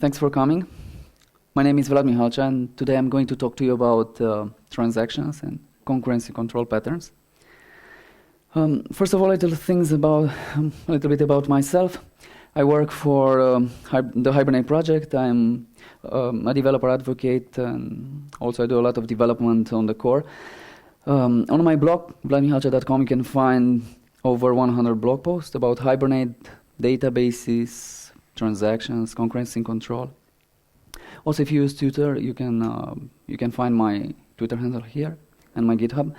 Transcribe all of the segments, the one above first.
Thanks for coming. My name is Vlad Mihalcea, and today I'm going to talk to you about transactions and concurrency control patterns. First of all, a little bit about myself. I work for the Hibernate project. I'm a developer advocate, and also I do a lot of development on the core. On my blog, vladmihalcea.com, you can find over 100 blog posts about Hibernate, databases, transactions, concurrency control. Also, if you use Twitter, you can find my Twitter handle here and my GitHub.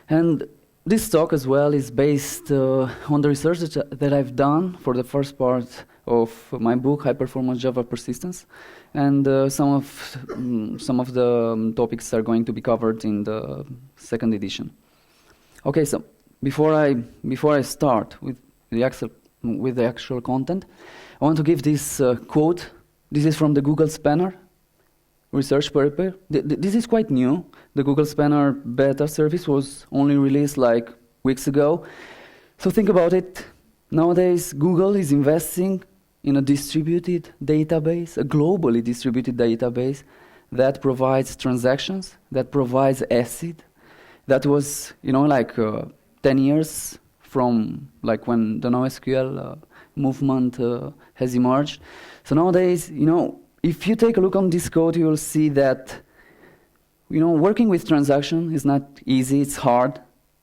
And this talk as well is based on the research that I've done for the first part of my book, High Performance Java Persistence, and some of the topics are going to be covered in the second edition. Okay, so before I start with the actual content, I want to give this quote. This is from the Google Spanner research paper. This is quite new. The Google Spanner beta service was only released like weeks ago. So think about it. Nowadays, Google is investing in a distributed database, a globally distributed database that provides transactions, that provides ACID. That was, 10 years from like when the NoSQL movement has emerged. So nowadays, if you take a look on this code, you will see that, working with transaction is not easy, it's hard,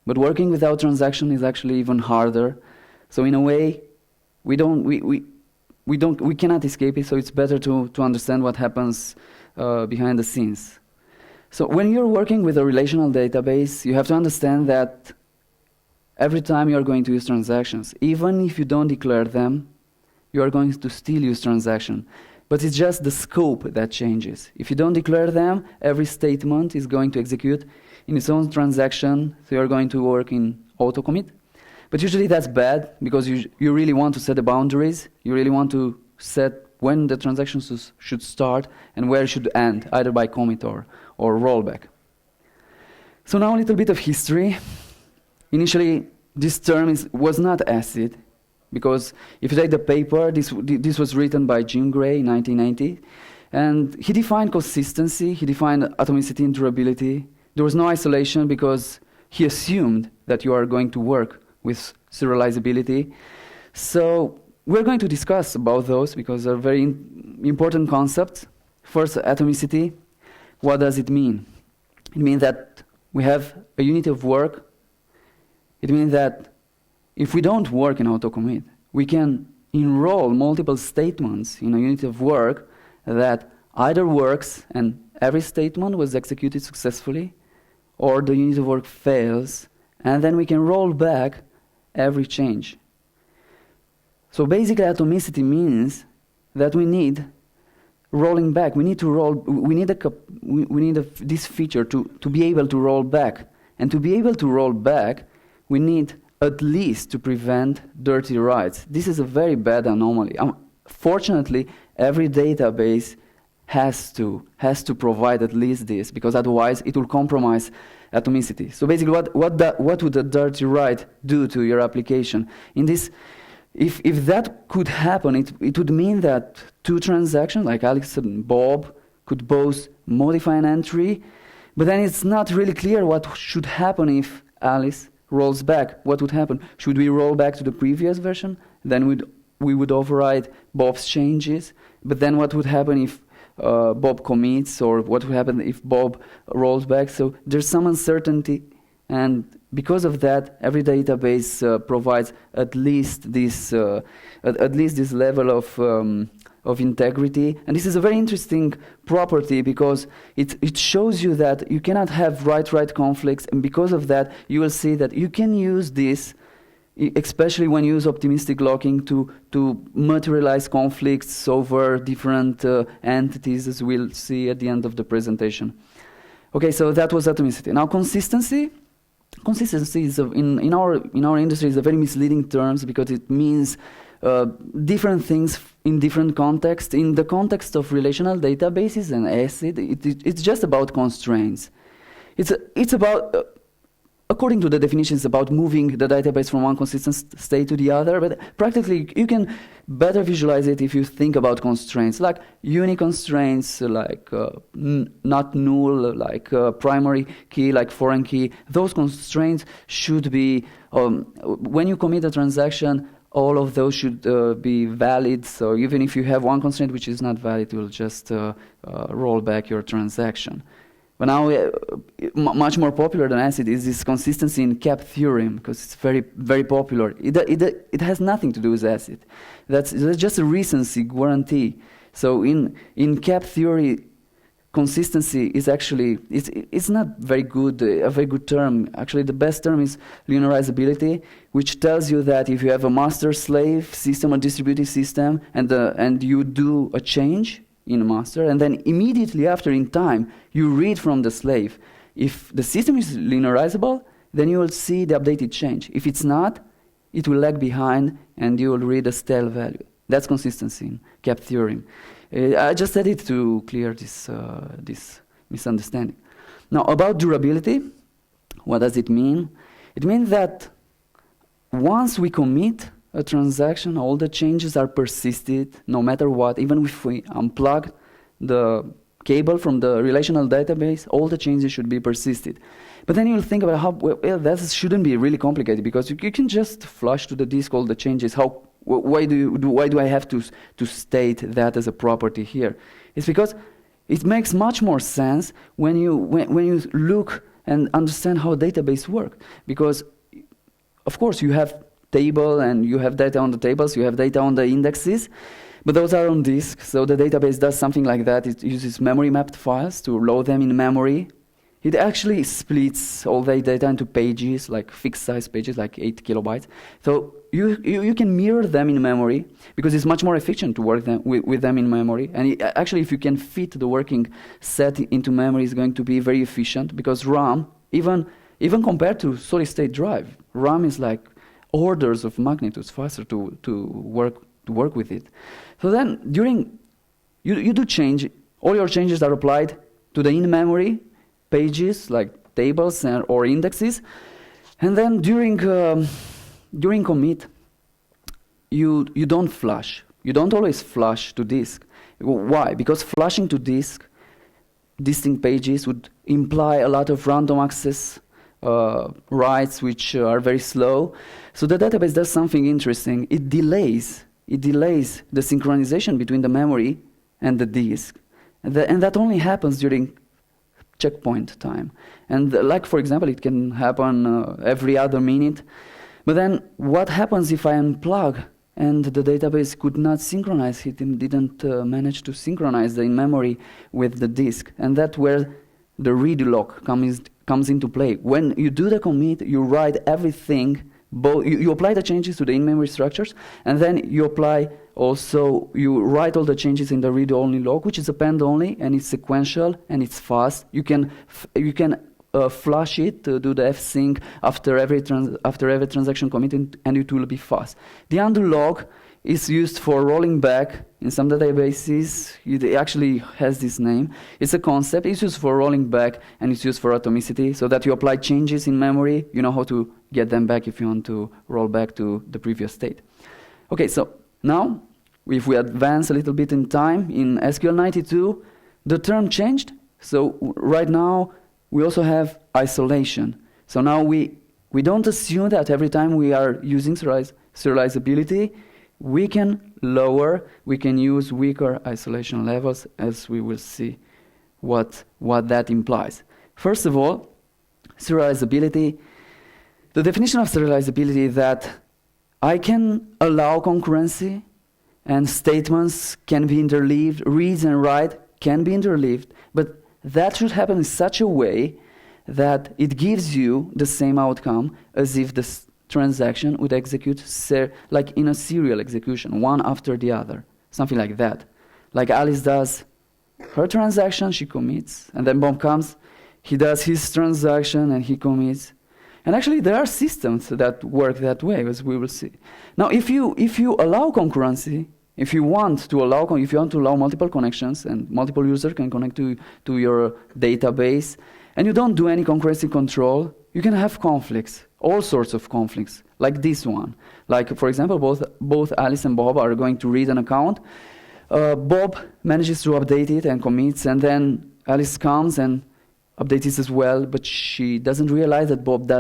but working without transaction is actually even harder. So in a way, we cannot escape it, so it's better to understand what happens behind the scenes. So when you're working with a relational database, you have to understand that every time you are going to use transactions, even if you don't declare them, you are going to still use transaction. But it's just the scope that changes. If you don't declare them, every statement is going to execute in its own transaction, so you're going to work in auto-commit. But usually that's bad, because you really want to set the boundaries, you really want to set when the transactions should start and where it should end, either by commit or rollback. So now a little bit of history. Initially, this term was not ACID, because if you take the paper, this was written by Jim Gray in 1990, and he defined consistency, he defined atomicity and durability. There was no isolation because he assumed that you are going to work with serializability. So we're going to discuss about those because they're very important concepts. First, atomicity. What does it mean? It means that we have a unit of work. It means that if we don't work in auto-commit, we can enroll multiple statements in a unit of work that either works and every statement was executed successfully, or the unit of work fails, and then we can roll back every change. So basically, atomicity means that we need rolling back. We need this feature to be able to roll back, and to be able to roll back, we need at least to prevent dirty writes. This is a very bad anomaly. Fortunately, every database has to provide at least this, because otherwise it will compromise atomicity. So basically, what would a dirty write do to your application? In this, if that could happen, it would mean that two transactions, like Alex and Bob, could both modify an entry, but then it's not really clear what should happen if Alice rolls back. What would happen? Should we roll back to the previous version? Then we would override Bob's changes. But then what would happen if Bob commits, or what would happen if Bob rolls back? So there's some uncertainty, and because of that, every database provides at least this level of integrity. And this is a very interesting property because it shows you that you cannot have write-write conflicts, and because of that, you will see that you can use this, especially when you use optimistic locking, to materialize conflicts over different entities, as we'll see at the end of the presentation. Okay, so that was atomicity. Now consistency. Consistency is in our industry is a very misleading term because it means different things in different contexts. In the context of relational databases and ACID, it's just about constraints. It's about according to the definitions about moving the database from one consistent state to the other, but practically you can better visualize it if you think about constraints, like unique constraints, like not null, like primary key, like foreign key. Those constraints should be, when you commit a transaction, all of those should be valid. So even if you have one constraint which is not valid, it will just roll back your transaction. But now, much more popular than ACID is this consistency in CAP theorem, because it's very, very popular. It has nothing to do with ACID. That's just a recency guarantee. So in CAP theory, consistency is actually, it's not very good, a very good term. Actually, the best term is linearizability, which tells you that if you have a master-slave system or distributed system, and you do a change in master, and then immediately after, in time, you read from the slave. If the system is linearizable, then you will see the updated change. If it's not, it will lag behind, and you will read a stale value. That's consistency in CAP theorem. I just said it to clear this misunderstanding. Now, about durability, what does it mean? It means that once we commit a transaction, all the changes are persisted, no matter what. Even if we unplug the cable from the relational database, all the changes should be persisted. But then you'll think about how, well, that shouldn't be really complicated, because you can just flush to the disk all the changes. Why do I have to state that as a property here? It's because it makes much more sense when you look and understand how database work. Because, of course, you have table and you have data on the tables, you have data on the indexes, but those are on disk. So the database does something like that. It uses memory mapped files to load them in memory. It actually splits all the data into pages, like fixed size pages, like 8 kilobytes. So you can mirror them in memory, because it's much more efficient to work with them in memory. And actually, if you can fit the working set into memory, it's going to be very efficient, because RAM, even compared to solid state drive, RAM is like orders of magnitudes faster to work with it. So then you do change, all your changes are applied to the in-memory pages, like tables or indexes, and then during commit, you don't flush. You don't always flush to disk. Why? Because flushing to disk, distinct pages, would imply a lot of random access writes, which are very slow. So the database does something interesting. It delays the synchronization between the memory and the disk, and that only happens during checkpoint time. And like, for example, it can happen every other minute. But then what happens if I unplug and the database could not synchronize? It didn't manage to synchronize the in-memory with the disk. And that's where the redo lock comes into play. When you do the commit, you write everything, you apply the changes to the in-memory structures, and then you write all the changes in the read-only log, which is append-only, and it's sequential, and it's fast. You can flush it to do the fsync after every transaction committed, and it will be fast. The undo log is used for rolling back. In some databases, it actually has this name. It's a concept. It's used for rolling back, and it's used for atomicity, so that you apply changes in memory. You know how to get them back if you want to roll back to the previous state. Okay, so now, if we advance a little bit in time, in SQL 92, the term changed. So right now, we also have isolation. So now we don't assume that every time we are using serializability, we can use weaker isolation levels, as we will see what that implies. First of all, serializability. The definition of serializability is that I can allow concurrency, and statements can be interleaved, reads and write can be interleaved, but that should happen in such a way that it gives you the same outcome as if the transaction would execute like in a serial execution, one after the other, something like that. Like Alice does her transaction, she commits, and then Bob comes, he does his transaction, and he commits. And actually, there are systems that work that way, as we will see. Now, if you allow concurrency, if you want to allow multiple connections, and multiple users can connect to your database, and you don't do any concurrency control, you can have conflicts, all sorts of conflicts, like this one. Like, for example, both Alice and Bob are going to read an account. Bob manages to update it and commits, and then Alice comes and updates it as well, but she doesn't realize that Bob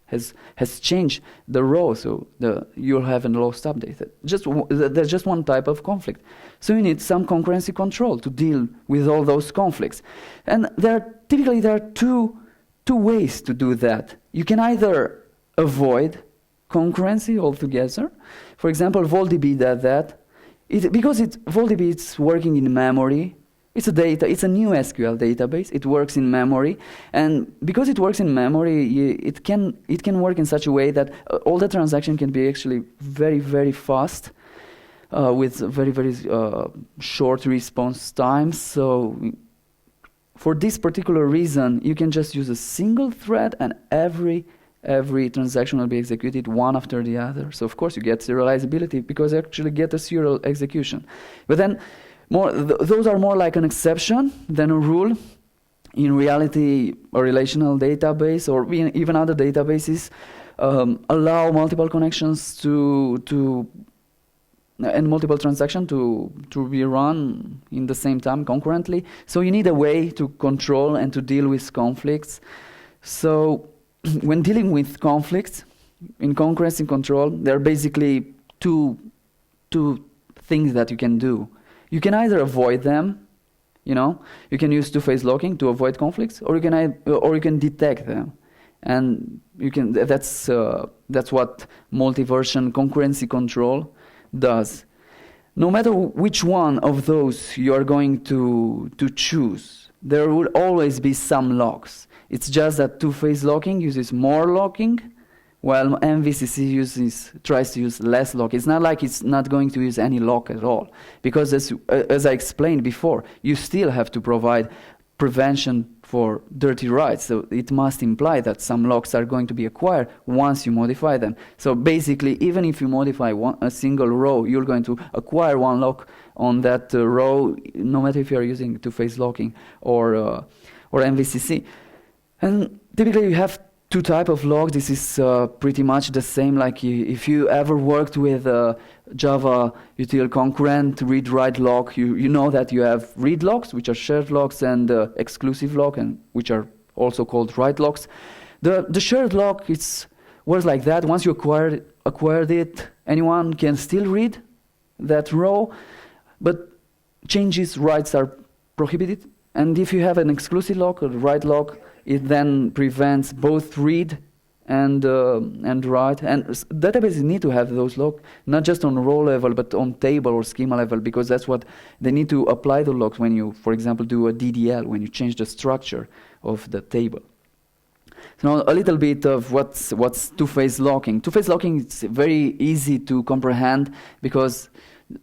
has changed the row, so you'll have a lost update. There's just one type of conflict. So you need some concurrency control to deal with all those conflicts. And typically there are two ways to do that. You can either avoid concurrency altogether. For example, VolDB does that. Because VolDB is working in memory, it's a new SQL database. It works in memory, and because it works in memory, it can work in such a way that all the transaction can be actually very, very fast, with very, very short response times. So for this particular reason, you can just use a single thread, and every transaction will be executed one after the other. So of course you get serializability because you actually get a serial execution. But then those are more like an exception than a rule. In reality, a relational database or even other databases allow multiple connections and multiple transactions to be run in the same time concurrently. So you need a way to control and to deal with conflicts. So when dealing with conflicts in concurrency control, there are basically two things that you can do. You can either avoid them, you can use two-phase locking to avoid conflicts, or you can detect them, and that's what multi-version concurrency control does. No matter which one of those you are going to choose, there will always be some locks. It's just that two-phase locking uses more locking, while MVCC tries to use less lock. It's not like it's not going to use any lock at all, because as I explained before, you still have to provide prevention for dirty writes. So it must imply that some locks are going to be acquired once you modify them. So basically, even if you modify a single row, you're going to acquire one lock on that row, no matter if you're using two-phase locking or MVCC. And typically you have two types of locks. This is pretty much the same like if you ever worked with Java util concurrent read-write lock, you know that you have read locks, which are shared locks, and exclusive lock, and which are also called write locks. The shared lock works like that. Once you acquired it, anyone can still read that row, but changes, writes are prohibited. And if you have an exclusive lock or write lock, it then prevents both read and write. And databases need to have those locks, not just on row level, but on table or schema level, because that's what they need to apply the locks when you, for example, do a DDL, when you change the structure of the table. So now a little bit of what's two-phase locking. Two-phase locking is very easy to comprehend because,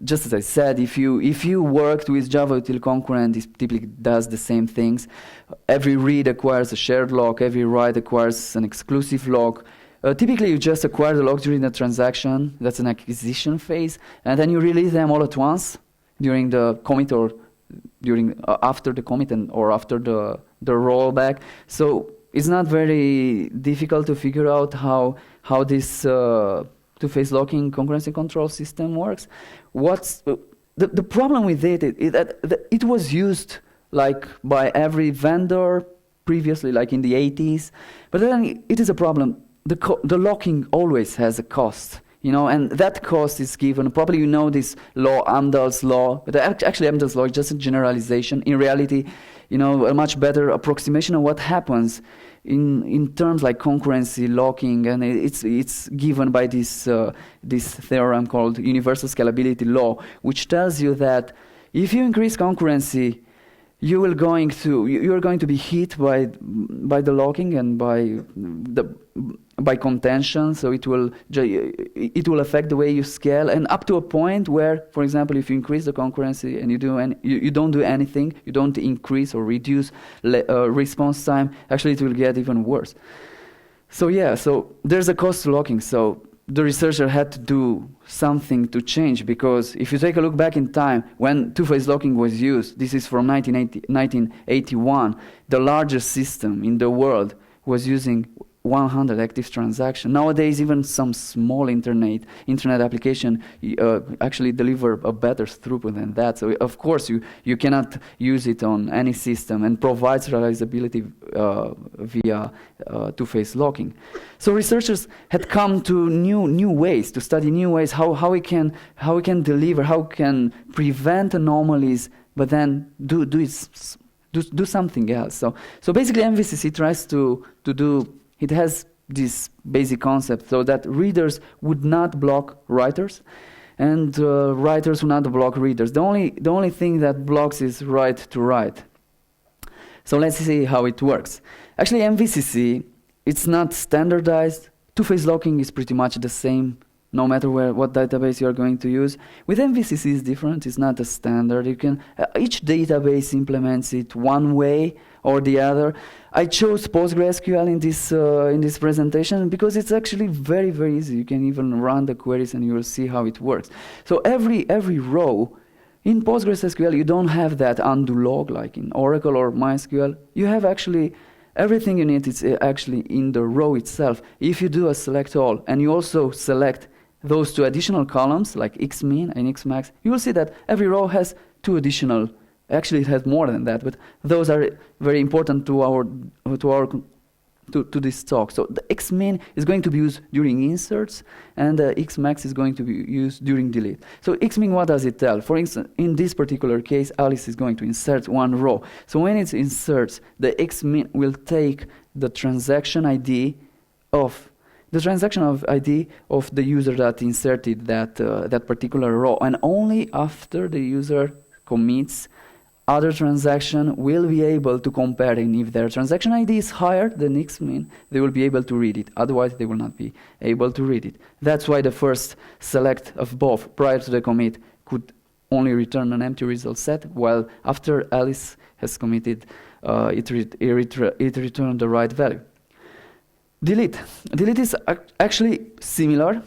just as I said, if you worked with Java util concurrent, it typically does the same things. Every read acquires a shared lock, every write acquires an exclusive lock. Typically, you just acquire the lock during the transaction. That's an acquisition phase, and then you release them all at once during the commit or after the commit or after the rollback. So it's not very difficult to figure out how this two-phase locking concurrency control system works. What's the problem with it? It was used like by every vendor previously, like in the 80s, but then it is a problem. The locking always has a cost, and that cost is given. Probably this law, Amdahl's law, but actually Amdahl's law is just a generalization. In reality, a much better approximation of what happens in terms like concurrency locking, and it's given by this theorem called universal scalability law, which tells you that if you increase concurrency, you are going to be hit by the locking and by contention. So it will affect the way you scale, and up to a point where, for example, if you increase the concurrency and you don't do anything, you don't increase or reduce response time, actually it will get even worse. So there's a cost to locking. So the researcher had to do something to change, because if you take a look back in time, when two-phase locking was used, this is from 1981, the largest system in the world was using 100 active transactions. Nowadays, even some small internet application actually deliver a better throughput than that. So of course, you cannot use it on any system, and provides reliability via two-phase locking. So researchers had come to new ways to study new ways how we can deliver, how we can prevent anomalies, but then do something else. So basically, MVCC tries to do. It has this basic concept so that readers would not block writers, and writers would not block readers. The only thing that blocks is write to write. So let's see how it works. Actually, MVCC, it's not standardized. Two-phase locking is pretty much the same, no matter what database you are going to use. With MVCC, it's different. It's not a standard. You can each database implements it one way or the other. I chose PostgreSQL in this presentation because it's actually very, very easy. You can even run the queries and you will see how it works. So every row in PostgreSQL, you don't have that undo log like in Oracle or MySQL. You have actually everything you need is actually in the row itself. If you do a select all and you also select those two additional columns like xmin and xmax, you will see that every row has two additional. Actually, it has more than that, but those are very important to this talk. So the xmin is going to be used during inserts, and the xmax is going to be used during delete. So xmin, what does it tell? For instance, in this particular case, Alice is going to insert one row. So when it inserts, the xmin will take the transaction ID of the user that inserted that particular row, and only after the user commits, other transaction will be able to compare, and if their transaction ID is higher than xmin, they will be able to read it. Otherwise, they will not be able to read it. That's why the first select of both prior to the commit could only return an empty result set, while after Alice has committed, it returned the right value. Delete is actually similar.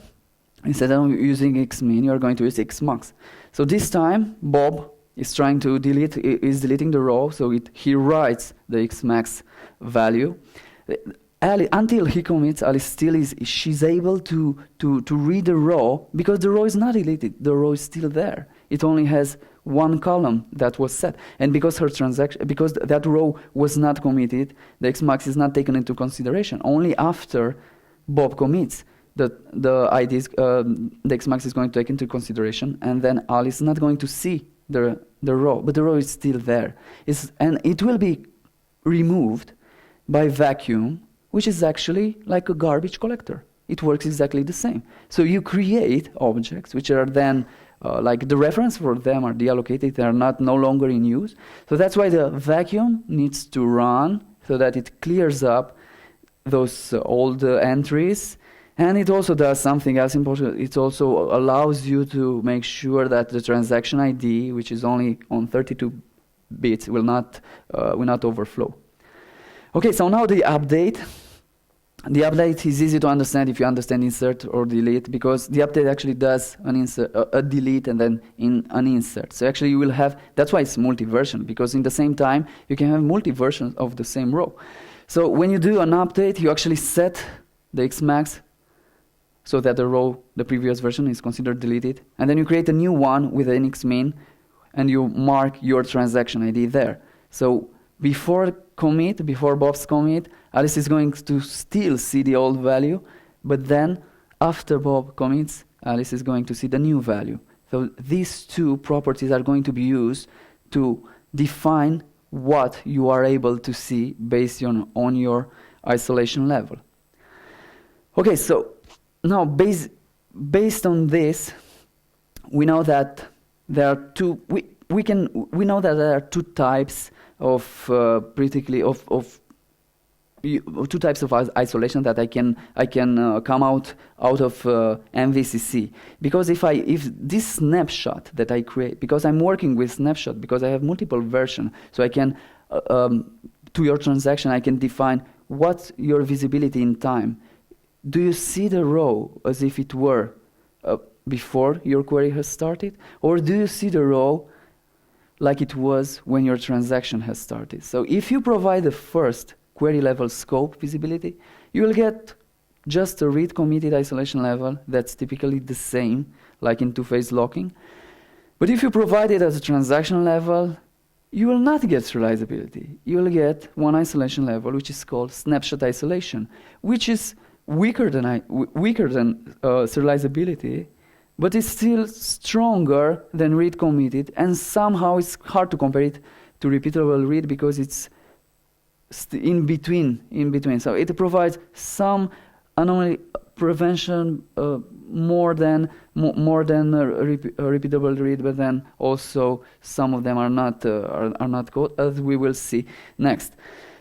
Instead of using xmin, you are going to use xmax. So this time, Bob is trying to deleting the row, so he writes the xmax value. Until he commits, Alice she's able to read the row, because the row is not deleted, the row is still there. It only has one column that was set, and because because that row was not committed, the xmax is not taken into consideration. Only after Bob commits, the xmax is going to take into consideration, and then Alice is not going to see the row, but the row is still there. And it will be removed by vacuum, which is actually like a garbage collector. It works exactly the same. So you create objects which are then like the reference for them are deallocated, they are no longer in use. So that's why the vacuum needs to run so that it clears up those old entries. And it also does something else important. It also allows you to make sure that the transaction ID, which is only on 32 bits, will not overflow. Okay, so now the update. The update is easy to understand if you understand insert or delete, because the update actually does an insert, a delete, and then an insert. So actually you will have, that's why it's multi-version, because in the same time you can have multi-versions of the same row. So when you do an update, you actually set the xmax so that the previous version is considered deleted, and then you create a new one with an xmin, and you mark your transaction ID there. So before Bob's commit, Alice is going to still see the old value, but then after Bob commits, Alice is going to see the new value. So these two properties are going to be used to define what you are able to see based on your isolation level. Okay, so now based on this, we know that there are two. We know that there are two types of two types of isolation that I can come out of MVCC. Because if this snapshot that I create, because I'm working with snapshot, because I have multiple versions, so I can to your transaction I can define what's your visibility in time. do you see the row as if it were before your query has started? Or do you see the row like it was when your transaction has started? So if you provide the first query level scope visibility, you will get just a read committed isolation level that's typically the same, like in two-phase locking. But if you provide it as a transaction level, you will not get serializability. You will get one isolation level, which is called snapshot isolation, which is weaker than serializability, but it's still stronger than read committed, and somehow it's hard to compare it to repeatable read because it's in between. So it provides some anomaly prevention more than repeatable read, but then also some of them are not code, as we will see next.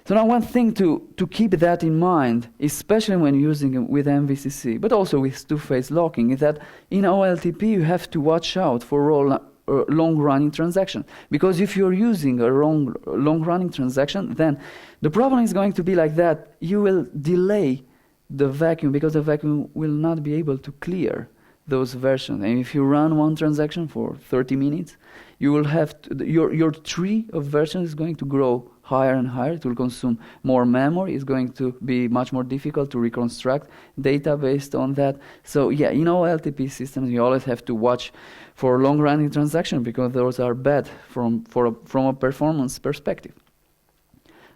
So now one thing to keep that in mind, especially when using it with MVCC, but also with two-phase locking, is that in OLTP you have to watch out for long-running transaction. Because if you're using a long-running transaction, then the problem is going to be like that. You will delay the vacuum because the vacuum will not be able to clear those versions. And if you run one transaction for 30 minutes, you will have your tree of versions is going to grow higher and higher. It will consume more memory. It's going to be much more difficult to reconstruct data based on that. So yeah, in OLTP systems, you always have to watch for long-running transactions because those are bad from a performance perspective.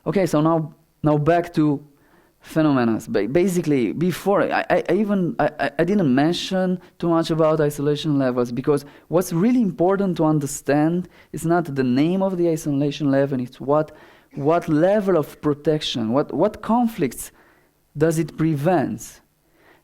Okay, so now back to phenomena. Basically, before I didn't mention too much about isolation levels because what's really important to understand is not the name of the isolation level, it's what level of protection, what conflicts does it prevent.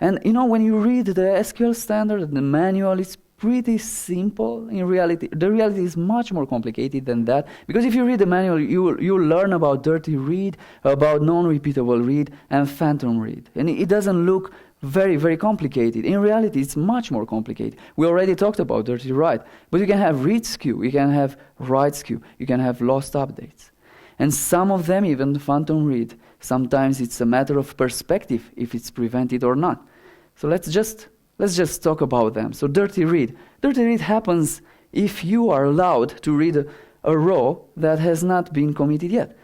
And when you read the SQL standard, the manual, it's pretty simple. In reality, the reality is much more complicated than that. Because if you read the manual, you'll learn about dirty read, about non-repeatable read, and phantom read. And it doesn't look very, very complicated. In reality, it's much more complicated. We already talked about dirty write. But you can have read skew, you can have write skew, you can have lost updates. And some of them, even phantom read, sometimes it's a matter of perspective if it's prevented or not. So let's just talk about them. So dirty read. Dirty read happens if you are allowed to read a row that has not been committed yet.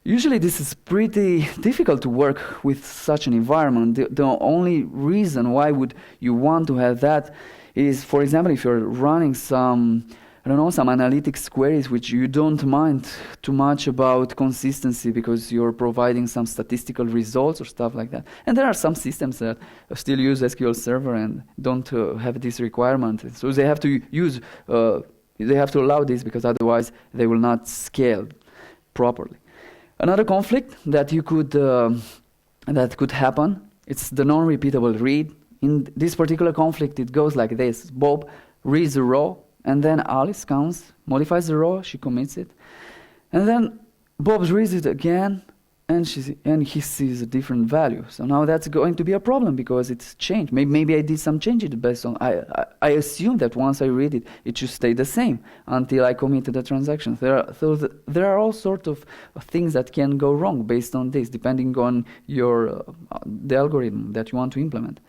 Usually this is pretty difficult to work with such an environment. The only reason why would you want to have that is, for example, if you're running some analytics queries which you don't mind too much about consistency because you're providing some statistical results or stuff like that. And there are some systems that still use SQL Server and don't have this requirement. So they have to allow this because otherwise they will not scale properly. Another conflict that could happen, it's the non-repeatable read. In this particular conflict, it goes like this. Bob reads a row, and then Alice comes, modifies the row, she commits it. And then Bob reads it again, and he sees a different value. So now that's going to be a problem because it's changed. Maybe I did some changes based on, I assume that once I read it, it should stay the same until I committed the transaction. There are all sorts of things that can go wrong based on this, depending on the algorithm that you want to implement.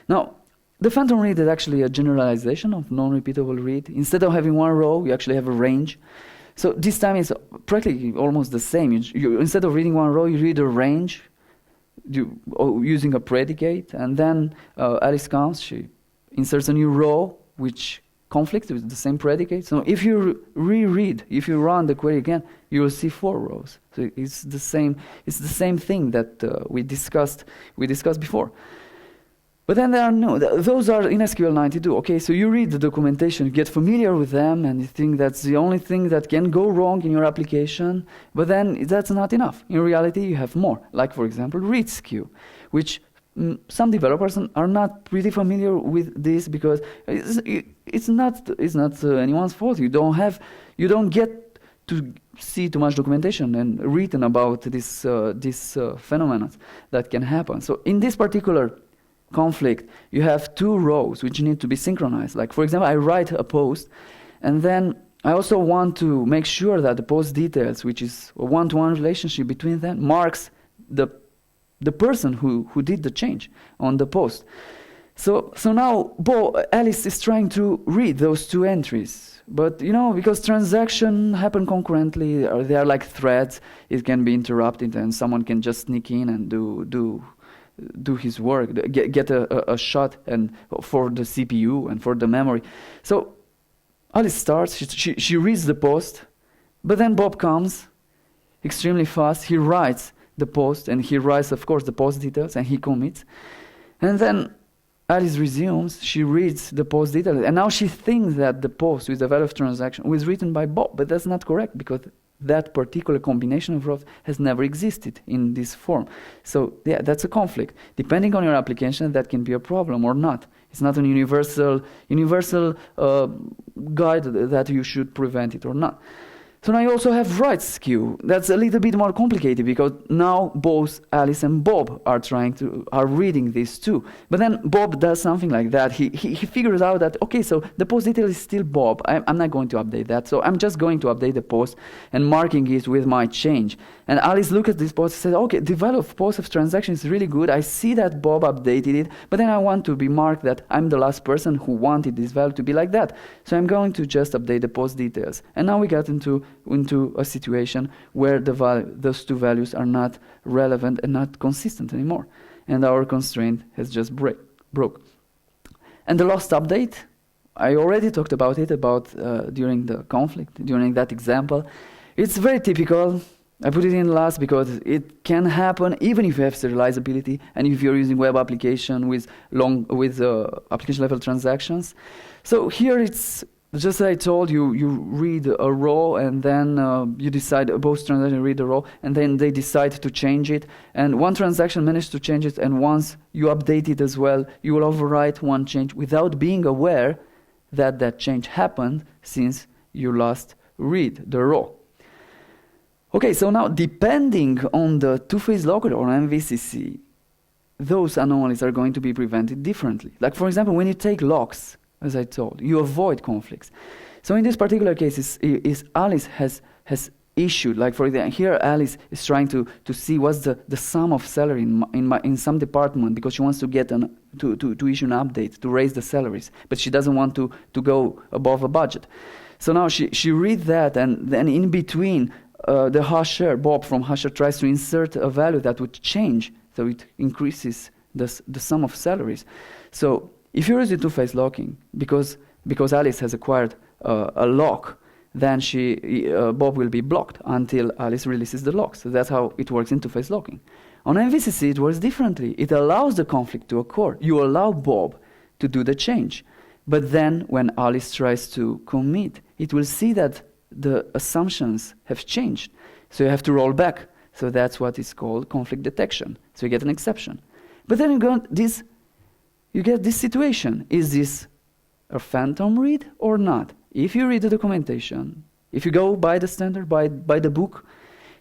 Now, the phantom read is actually a generalization of non-repeatable read. Instead of having one row, you actually have a range. So this time it's practically almost the same. Instead of reading one row, you read a range using a predicate. And then Alice comes, she inserts a new row, which conflicts with the same predicate. So if you if you run the query again, you will see 4 rows. So it's the same thing that we discussed before. But then those are in SQL 92. Okay, so you read the documentation, you get familiar with them, and you think that's the only thing that can go wrong in your application. But then that's not enough. In reality, you have more. Like, for example, read skew, which some developers are not pretty familiar with this because it's not anyone's fault. You don't get to see too much documentation and written about this phenomena that can happen. So in this particular conflict, you have 2 rows which need to be synchronized. Like, for example, I write a post, and then I also want to make sure that the post details, which is a one-to-one relationship between them, marks the the person who did the change on the post. So now Alice is trying to read those two entries. But, because transactions happen concurrently, or they are like threads, it can be interrupted and someone can just sneak in and do his work, get a shot and for the CPU and for the memory. So Alice starts, she reads the post, but then Bob comes extremely fast. He writes the post, and he writes, of course, the post details, and he commits. And then Alice resumes, she reads the post details, and now she thinks that the post with the value of transaction was written by Bob, but that's not correct, because that particular combination of rows has never existed in this form. So yeah, that's a conflict. Depending on your application, that can be a problem or not. It's not a universal guide that you should prevent it or not. So now you also have write skew. That's a little bit more complicated, because now both Alice and Bob are reading this too. But then Bob does something like that. He figures out that, okay, so the post detail is still Bob. I'm not going to update that. So I'm just going to update the post and marking it with my change. And Alice looks at this post and says, okay, the value of post of transaction is really good. I see that Bob updated it, but then I want to be marked that I'm the last person who wanted this value to be like that. So I'm going to just update the post details. And now we got into a situation where those two values are not relevant and not consistent anymore. And our constraint has just broke. And the last update, I already talked about it during the conflict, during that example. It's very typical. I put it in last because it can happen even if you have serializability and if you're using web application with application level transactions. So here it's just as I told you, you read a row and then you decide both transactions read the row and then they decide to change it. And one transaction managed to change it, and once you update it as well, you will overwrite one change without being aware that that change happened since you last read the row. Okay, so now depending on the two-phase locker or MVCC, those anomalies are going to be prevented differently. Like for example, when you take locks, as I told, you avoid conflicts. So in this particular case, Alice has issued, like for example, here Alice is trying to see what's the sum of salary in some department, because she wants to get to issue an update to raise the salaries, but she doesn't want to go above a budget. So now she reads that, and then in between, the hasher, Bob from hasher, tries to insert a value that would change, so it increases the sum of salaries. So if you use the two-phase locking, because Alice has acquired a lock, then Bob will be blocked until Alice releases the lock. So that's how it works in two-phase locking. On MVCC, it works differently. It allows the conflict to occur. You allow Bob to do the change. But then when Alice tries to commit, it will see that the assumptions have changed. So you have to roll back. So that's what is called conflict detection. So you get an exception. But then you get this situation. Is this a phantom read or not? If you read the documentation, if you go by the standard, by the book,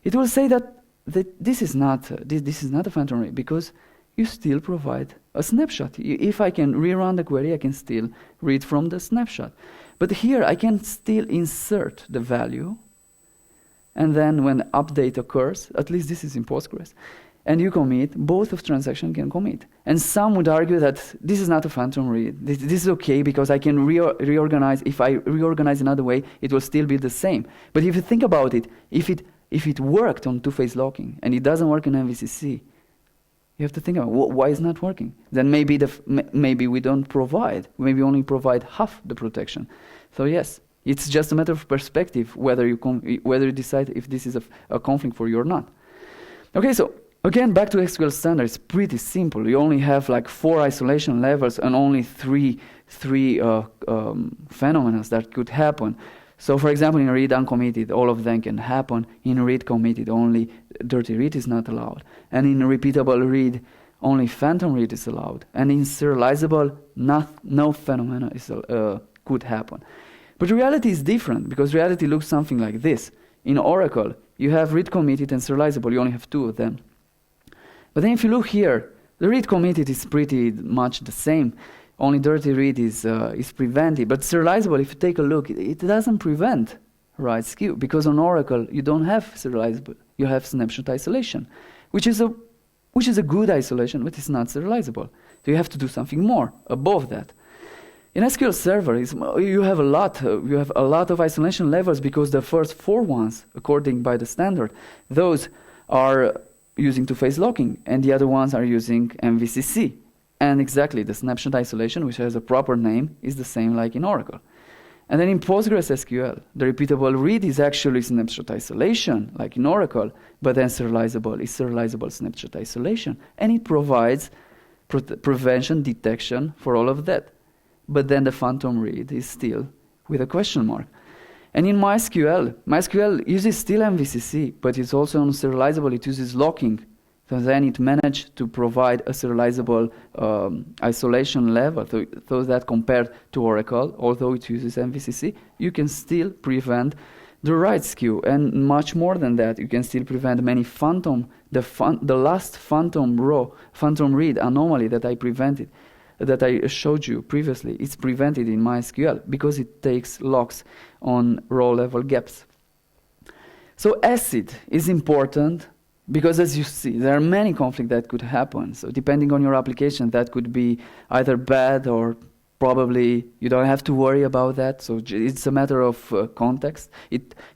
it will say that this is not a phantom read, because you still provide a snapshot. If I can rerun the query, I can still read from the snapshot. But here I can still insert the value, and then when update occurs, at least this is in Postgres, and you commit, both of transactions can commit. And some would argue that this is not a phantom read. This is okay because I can reorganize. If I reorganize another way, it will still be the same. But if you think about it, if it worked on two-phase locking and it doesn't work in MVCC, you have to think about why it's not working. Then maybe we don't provide. Maybe only provide half the protection. So yes, it's just a matter of perspective whether you decide if this is a conflict for you or not. Okay, so again, back to SQL Standards. It's pretty simple. You only have like 4 isolation levels and only three phenomena that could happen. So for example, in read uncommitted, all of them can happen. In read committed, only dirty read is not allowed. And in repeatable read, only phantom read is allowed. And in serializable, no phenomena could happen. But reality is different, because reality looks something like this. In Oracle, you have read committed and serializable. You only have 2 of them. But then if you look here, the read committed is pretty much the same. Only dirty read is prevented. But serializable, if you take a look, it doesn't prevent write skew, because on Oracle you don't have serializable. You have snapshot isolation, which is a which is a good isolation, but it's not serializable. So you have to do something more above that. In SQL Server, you have a lot of isolation levels because the first 4 ones, according by the standard, those are using two-phase locking, and the other ones are using MVCC. And exactly, the snapshot isolation, which has a proper name, is the same like in Oracle. And then in PostgreSQL, the repeatable read is actually snapshot isolation, like in Oracle, but then serializable is serializable snapshot isolation, and it provides prevention, detection for all of that. But then the phantom read is still with a question mark. And in MySQL uses still MVCC, but it's also non-serializable, it uses locking. So then it managed to provide a serializable isolation level, so that compared to Oracle, although it uses MVCC, you can still prevent the write skew. And much more than that, you can still prevent many the last phantom read anomaly that I showed you previously. It's prevented in MySQL because it takes locks on row level gaps. So ACID is important because, as you see, there are many conflicts that could happen. So depending on your application, that could be either bad or probably you don't have to worry about that. So it's a matter of context.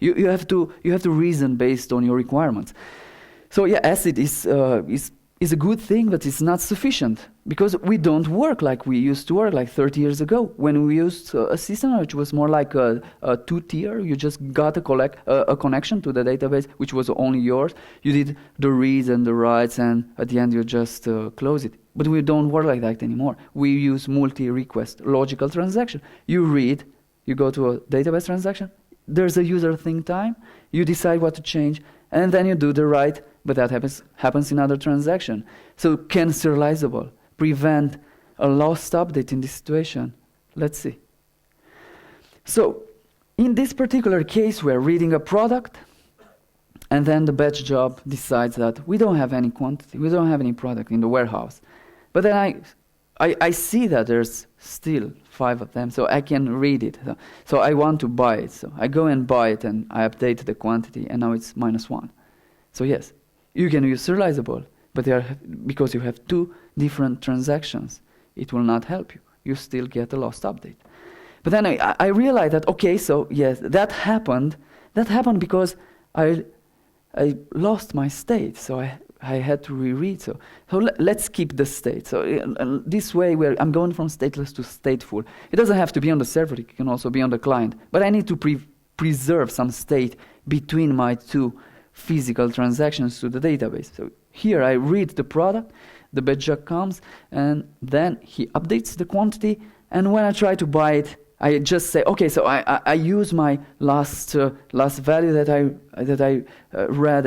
You have to reason based on your requirements. So yeah, ACID is a good thing, but it's not sufficient because we don't work like we used to work like 30 years ago when we used a system which was more like a two-tier. You just got a connection to the database which was only yours. You did the reads and the writes, and at the end you just close it. But we don't work like that anymore. We use multi-request logical transaction. You read, you go to a database transaction, there's a user think time, you decide what to change, and then you do the write, but that happens in other transaction. So can serializable prevent a lost update in this situation? Let's see. So in this particular case, we're reading a product, and then the batch job decides that we don't have any quantity, we don't have any product in the warehouse. But then I see that there's still 5 of them, so I can read it. So I want to buy it. So I go and buy it, and I update the quantity, and now it's -1. So yes, you can use serializable, but because you have 2 different transactions, it will not help you. You still get a lost update. But then I realized that, okay, so yes, that happened. That happened because I lost my state, so I had to reread. So let's keep the state. So this way, I'm going from stateless to stateful. It doesn't have to be on the server. It can also be on the client. But I need to preserve some state between my 2 physical transactions to the database. So here I read the product, the batch job comes, and then he updates the quantity. And when I try to buy it, I just say, okay, so I use my last value that I read,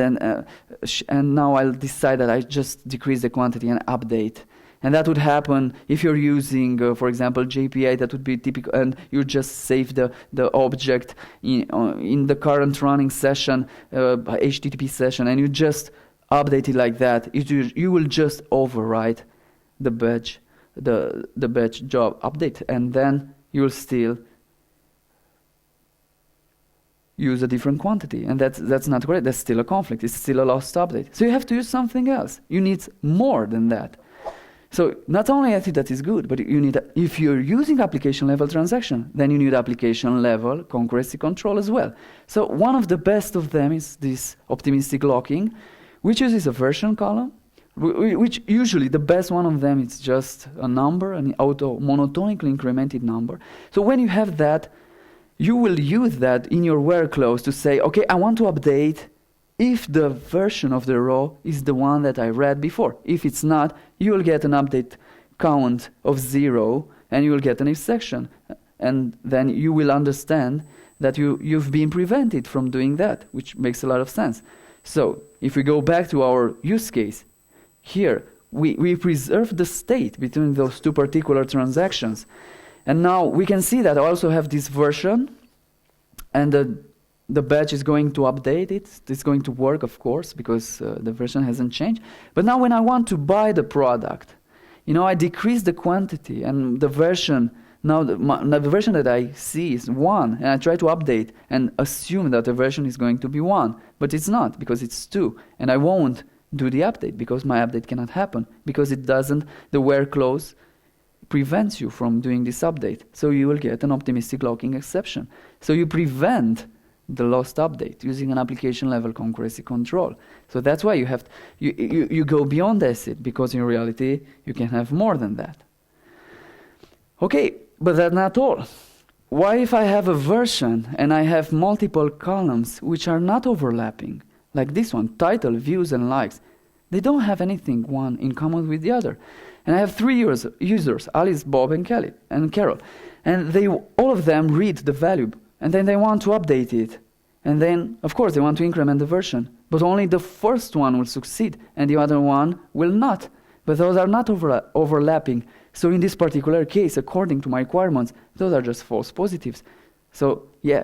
and now I'll decide that I just decrease the quantity and update. And that would happen if you're using, for example, JPA. That would be typical, and you just save the object in the current running session, HTTP session, and you just update it like that. You will just overwrite the batch job update, and then you will still use a different quantity, and that's not correct. That's still a conflict. It's still a lost update. So you have to use something else. You need more than that. So not only I think that is good, but you need, if you're using application level transaction, then you need application level concurrency control as well. So one of the best of them is this optimistic locking, which uses a version column, which usually the best one of them is just a number, an monotonically incremented number. So when you have that, you will use that in your where clause to say, okay, I want to update if the version of the row is the one that I read before. If it's not, you will get an update count of 0, and you will get an if section. And then you will understand that you've been prevented from doing that, which makes a lot of sense. So if we go back to our use case, here we preserve the state between those 2 particular transactions. And now we can see that I also have this version, and the batch is going to update it. It's going to work, of course, because the version hasn't changed. But now when I want to buy the product, I decrease the quantity, and the version, now the version that I see is 1, and I try to update and assume that the version is going to be 1, but it's not, because it's 2, and I won't do the update, because my update cannot happen, because it doesn't, the where clause prevents you from doing this update. So you will get an optimistic locking exception. So you prevent the lost update using an application level concurrency control. So that's why you go beyond ACID, because in reality you can have more than that. Okay, but that's not all. Why if I have a version and I have multiple columns which are not overlapping, like this one, title, views, and likes, they don't have anything one in common with the other. And I have 3 users, Alice, Bob, and Carol. And they all of them read the value, and then they want to update it. And then, of course, they want to increment the version. But only the first one will succeed, and the other one will not. But those are not overlapping. So in this particular case, according to my requirements, those are just false positives. So, yeah,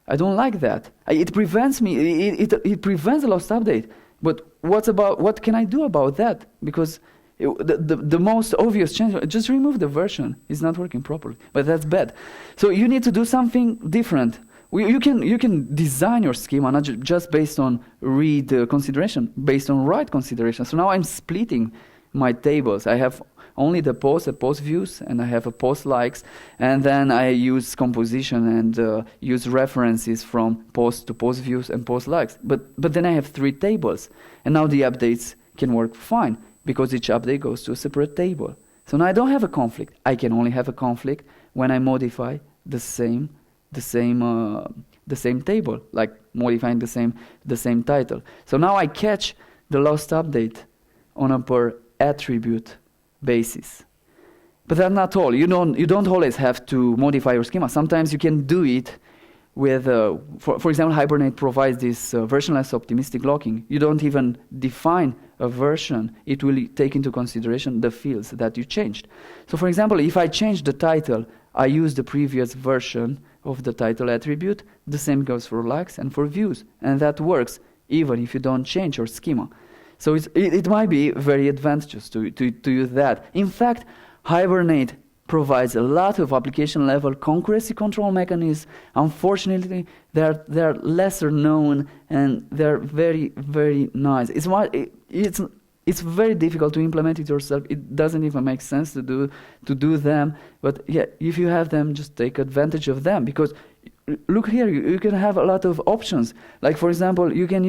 I don't like that. It prevents me, it prevents the lost update. But what can I do about that? Because the most obvious change, just remove the version. It's not working properly, but that's bad. So you need to do something different. You can design your schema not just based on read consideration, based on write consideration. So now I'm splitting my tables. I have only the post views, and I have a post likes, and then I use composition and use references from post to post views and post likes. But then I have 3 tables, and now the updates can work fine, because each update goes to a separate table. So now I don't have a conflict. I can only have a conflict when I modify the same table, like modifying the same title. So now I catch the lost update on a per attribute basis. But that's not all. You don't always have to modify your schema. Sometimes you can do it with, for example, Hibernate provides this versionless optimistic locking. You don't even define a version. It will take into consideration the fields that you changed. So for example, if I change the title, I use the previous version of the title attribute. The same goes for likes and for views. And that works even if you don't change your schema. So it might be very advantageous to use that. In fact, Hibernate provides a lot of application-level concurrency control mechanisms. Unfortunately, they're lesser known, and they're very, very nice. It's very difficult to implement it yourself. It doesn't even make sense to do them. But yeah, if you have them, just take advantage of them, because look here, you can have a lot of options. Like for example, you can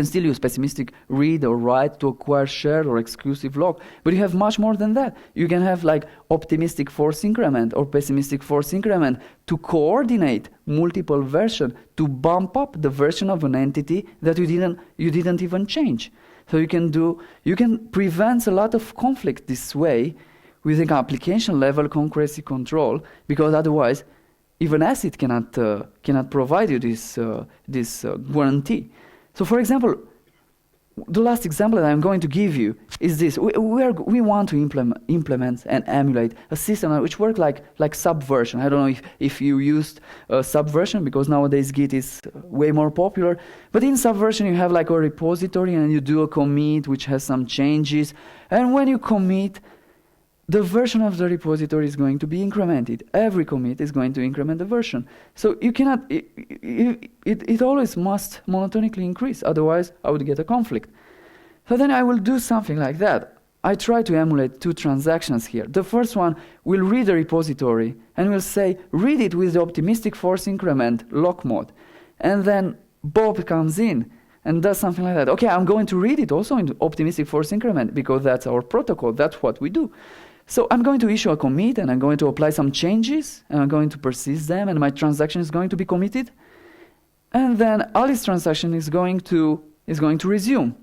still use pessimistic read or write to acquire shared or exclusive lock, but you have much more than that. You can have like optimistic force increment or pessimistic force increment to coordinate multiple versions, to bump up the version of an entity that you didn't even change. So you can prevent a lot of conflict this way with an application level concurrency control, because otherwise even ACID cannot provide you this guarantee. So for example, the last example that I'm going to give you is this. We want to implement and emulate a system which works like Subversion. I don't know if you used Subversion, because nowadays Git is way more popular. But in Subversion you have like a repository, and you do a commit which has some changes. And when you commit, the version of the repository is going to be incremented. Every commit is going to increment the version. So you cannot, it always must monotonically increase, otherwise I would get a conflict. So then I will do something like that. I try to emulate 2 transactions here. The first one will read the repository and will say, read it with the optimistic force increment lock mode. And then Bob comes in and does something like that. Okay, I'm going to read it also in optimistic force increment, because that's our protocol, that's what we do. So I'm going to issue a commit, and I'm going to apply some changes, and I'm going to persist them, and my transaction is going to be committed. And then Alice's transaction is going to resume.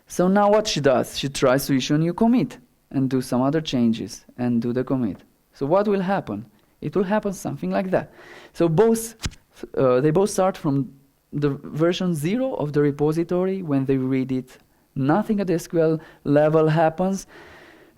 So now what she does? She tries to issue a new commit and do some other changes and do the commit. So what will happen? It will happen something like that. So they both start from the version 0 of the repository. When they read it, nothing at the SQL level happens.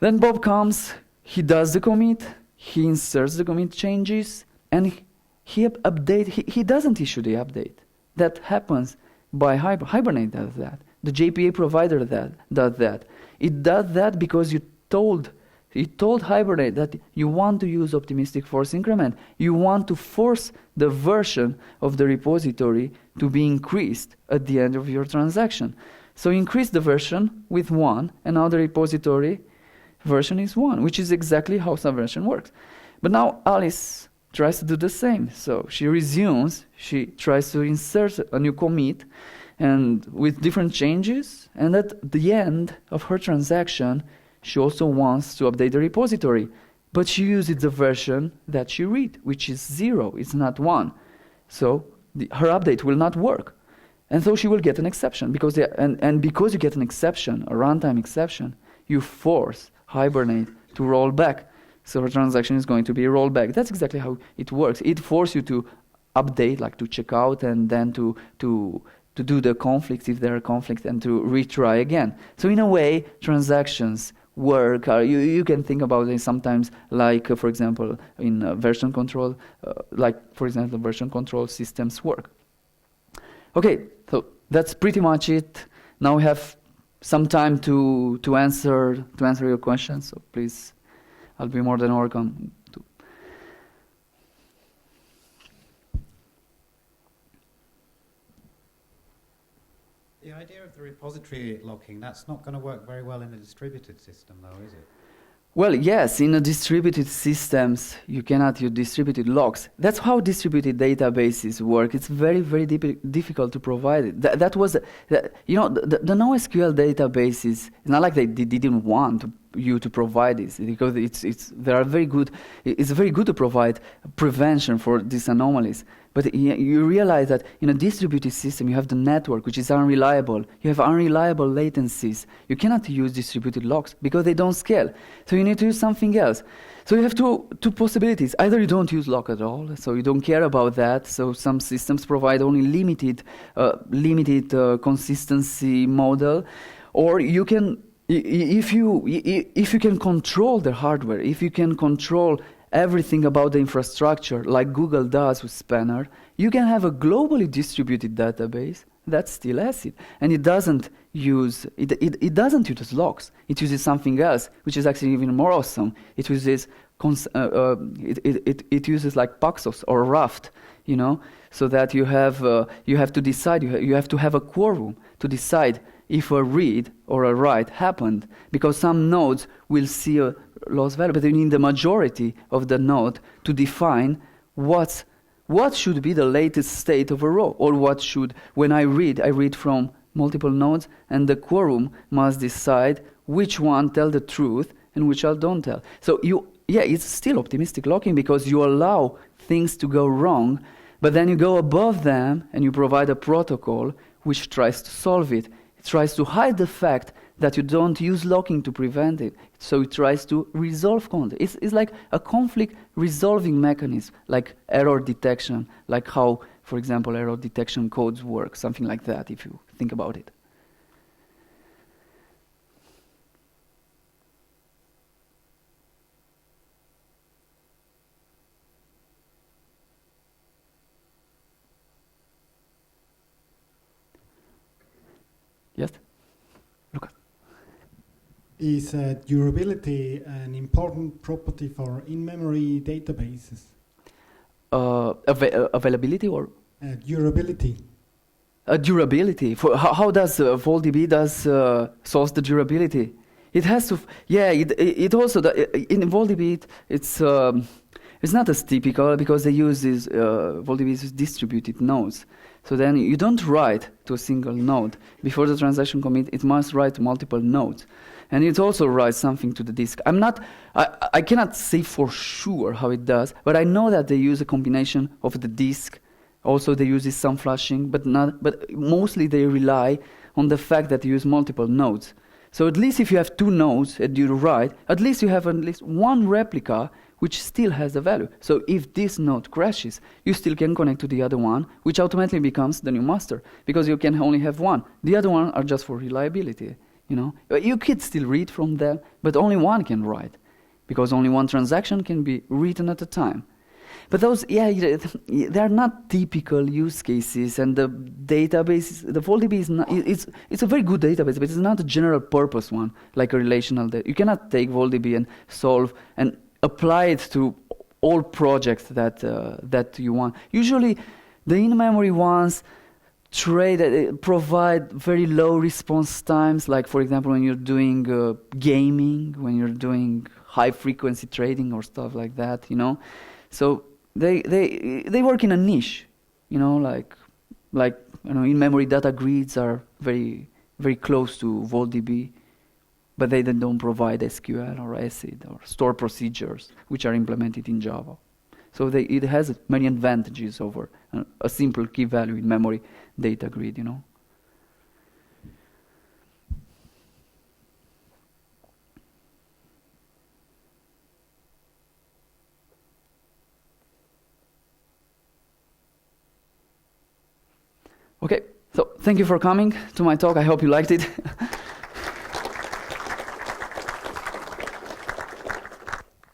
Then Bob comes, he does the commit, he inserts the commit changes, and he doesn't issue the update. That happens by Hibernate does that. The JPA provider does that. It does that because it told Hibernate that you want to use optimistic force increment. You want to force the version of the repository to be increased at the end of your transaction. So increase the version with 1, and now the repository version is 1, which is exactly how Subversion works. But now Alice tries to do the same. So she resumes, she tries to insert a new commit, and with different changes, and at the end of her transaction, she also wants to update the repository. But she uses the version that she read, which is 0, it's not 1. So her update will not work. And so she will get an exception. Because because you get an exception, a runtime exception, you force Hibernate to roll back. So her transaction is going to be rolled back. That's exactly how it works. It forces you to update, like to check out, and then to do the conflicts if there are conflicts, and to retry again. So in a way, transactions work. You can think about it sometimes like, for example, in version control, version control systems work. Okay, so that's pretty much it. Now we have some time to answer your questions. So please, I'll be more than welcome to. The idea of the repository locking, that's not going to work very well in a distributed system, though, is it? Well, yes, in a distributed systems, you cannot use distributed locks. That's how distributed databases work. It's very, very difficult to provide it. The NoSQL databases, it's not like they didn't want you to provide this, because it's very good to provide prevention for these anomalies. But you realize that in a distributed system, you have the network, which is unreliable. You have unreliable latencies. You cannot use distributed locks because they don't scale. So you need to use something else. So you have two possibilities. Either you don't use lock at all, so you don't care about that. So some systems provide only limited consistency model, or you can, if you can control the hardware, if you can control everything about the infrastructure, like Google does with Spanner, you can have a globally distributed database that still has it, and it doesn't use locks. It uses something else, which is actually even more awesome. It uses it uses like Paxos or Raft, so that you have to decide. You have to have a quorum to decide if a read or a write happened, because some nodes will see a lost value, but you need the majority of the node to define what should be the latest state of a row, or when I read from multiple nodes, and the quorum must decide which one tell the truth and which one don't tell. So it's still optimistic locking, because you allow things to go wrong, but then you go above them and you provide a protocol which tries to solve it. It tries to hide the fact that you don't use locking to prevent it. So it tries to resolve conflict. It's like a conflict resolving mechanism, like error detection, like how, for example, error detection codes work, something like that, if you think about it. Yes? Lucas. Is durability an important property for in-memory databases? Availability or? Durability. Durability. How does VolDB solve the durability? It has to. It also in VolDB it's not as typical, because they use these VolDB uses distributed nodes. So then you don't write to a single node. Before the transaction commit, it must write to multiple nodes. And it also writes something to the disk. I cannot say for sure how it does, but I know that they use a combination of the disk. Also they use some flashing, but mostly they rely on the fact that they use multiple nodes. So at least if you have two nodes and you write, at least you have at least one replica which still has the value. So if this node crashes, you still can connect to the other one, which automatically becomes the new master, because you can only have one. The other one are just for reliability. You could still read from them, but only one can write, because only one transaction can be written at a time. But those, they are not typical use cases, and the database, the VolDB is not. It's a very good database, but it's not a general purpose one, like a relational. You cannot take VolDB and solve and apply it to all projects that you want. Usually, the in-memory ones provide very low response times, like for example when you're doing gaming, when you're doing high frequency trading or stuff like that, you know. So they work in a niche, you know, like you know, in-memory data grids are very close to VoltDB, but they don't provide SQL or ACID or store procedures which are implemented in Java. So it has many advantages over a simple key value in memory data grid, you know. Okay, so thank you for coming to my talk. I hope you liked it.